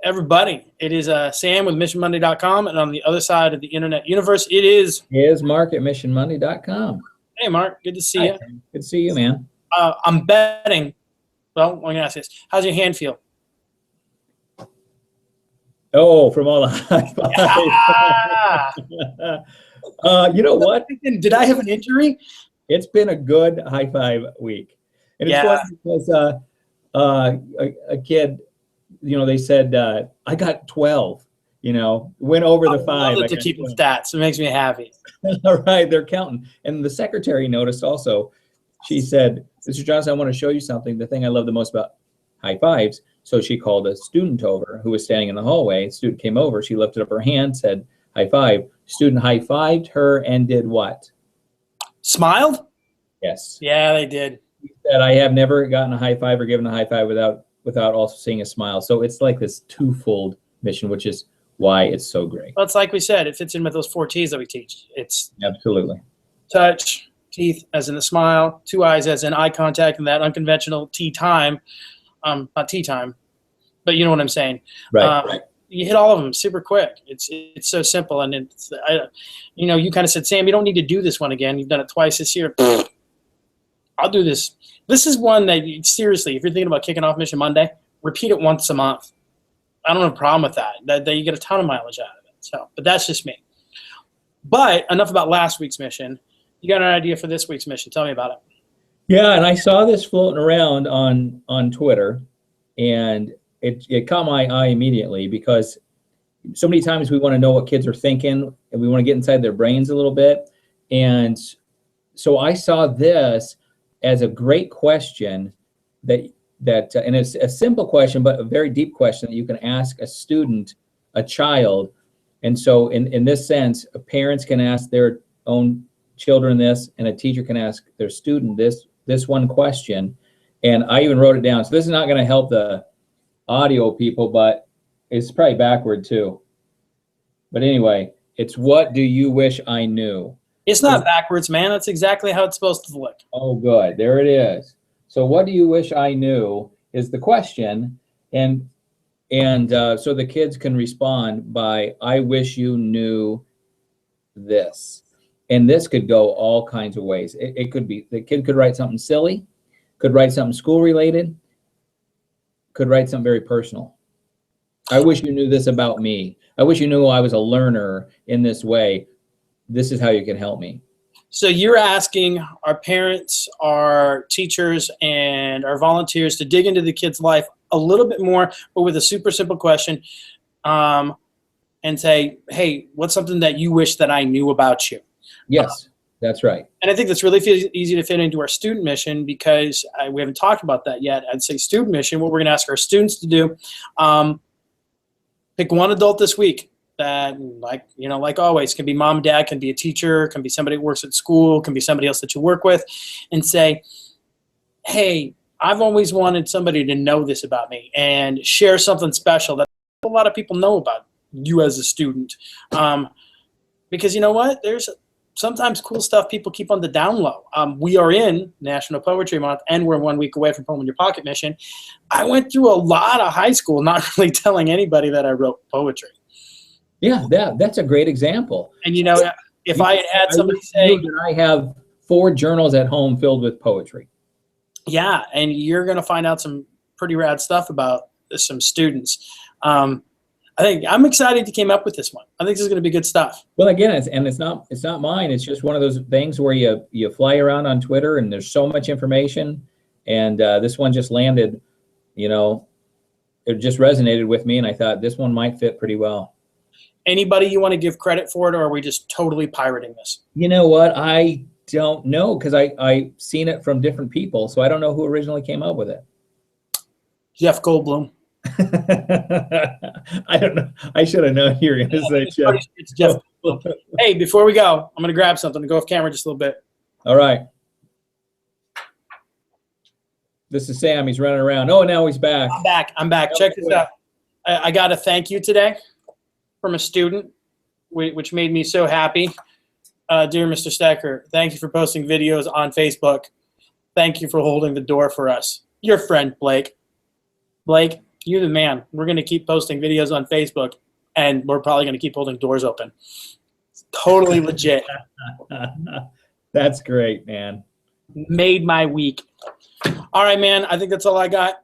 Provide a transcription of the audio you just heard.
Everybody, it is Sam with MissionMonday.com, and on the other side of the internet universe, it is Mark at MissionMonday.com. Hey, Mark, good to see you. Good to see you, man. I'm betting. Well, I'm gonna ask this: how's your hand feel? Oh, from all the high five. You know what? Did I have an injury? It's been a good high five week, and it's funny because a kid, they said I got 12. Went over the 5. I to keep the stats. It makes me happy. All right, they're counting. And the secretary noticed also. She said, "Mr. Johnson, I want to show you something. The thing I love the most about high fives." So she called a student over who was standing in the hallway. The student came over. She lifted up her hand, said, "High five." Student high fived her and did what? Smiled? Yes. Yeah, they did. She said, "I have never gotten a high five or given a high five without also seeing a smile." So it's like this twofold mission, which is why it's so great. Well, it's like we said, it fits in with those 4 T's that we teach. It's absolutely touch, teeth as in the smile, 2 eyes as in eye contact, and that unconventional T time. Not tea time, but you know what I'm saying. Right. You hit all of them super quick. It's so simple, and you kind of said, Sam, you don't need to do this one again. You've done it twice this year. I'll do this. This is one that seriously, if you're thinking about kicking off Mission Monday, repeat it once a month. I don't have a problem with that. That you get a ton of mileage out of it. So, but that's just me. But enough about last week's mission. You got an idea for this week's mission? Tell me about it. Yeah, and I saw this floating around on Twitter, and it caught my eye immediately because so many times we want to know what kids are thinking, and we want to get inside their brains a little bit. And so I saw this as a great question that and it's a simple question, but a very deep question that you can ask a student, a child. And so in this sense, parents can ask their own children this, and a teacher can ask their student this one question. And I even wrote it down. So this is not going to help the audio people, but it's probably backward too. But anyway, it's what do you wish I knew? It's not backwards, man. That's exactly how it's supposed to look. Oh, good. There it is. So what do you wish I knew is the question. And so the kids can respond by, I wish you knew this. And this could go all kinds of ways. It could be, the kid could write something silly, could write something school related, could write something very personal. I wish you knew this about me. I wish you knew I was a learner in this way. This is how you can help me. So you're asking our parents, our teachers, and our volunteers to dig into the kid's life a little bit more, but with a super simple question, and say, hey, what's something that you wish that I knew about you? Yes, that's right. And I think that's really easy to fit into our student mission because we haven't talked about that yet. I'd say student mission, what we're going to ask our students to do, pick one adult this week. That, like always, can be mom and dad, can be a teacher, can be somebody who works at school, can be somebody else that you work with, and say, hey, I've always wanted somebody to know this about me, and share something special that a lot of people know about you as a student. Because you know what? There's sometimes cool stuff people keep on the down low. We are in National Poetry Month, and we're 1 week away from Poem in Your Pocket mission. I went through a lot of high school not really telling anybody that I wrote poetry. Yeah, that's a great example. And if I had somebody say that I have 4 journals at home filled with poetry. Yeah, and you're going to find out some pretty rad stuff about some students. I think I'm excited you came up with this one. I think this is going to be good stuff. Well, again, it's not mine. It's just one of those things where you fly around on Twitter and there's so much information, and this one just landed. It just resonated with me, and I thought this one might fit pretty well. Anybody you want to give credit for it, or are we just totally pirating this? You know what? I don't know, because I seen it from different people, so I don't know who originally came up with it. Jeff Goldblum. I don't know. I should have known you were going to say Jeff. It's Jeff Goldblum. Hey, before we go, I'm going to grab something and go off camera just a little bit. All right. This is Sam. He's running around. Oh, now he's back. I'm back. Check this out. I got a thank you today from a student, which made me so happy. Dear Mr. Stecker, thank you for posting videos on Facebook. Thank you for holding the door for us. Your friend, Blake. Blake, You're the man. We're going to keep posting videos on Facebook, and we're probably going to keep holding doors open. It's totally legit. That's great, man. Made my week. All right, man. I think that's all I got.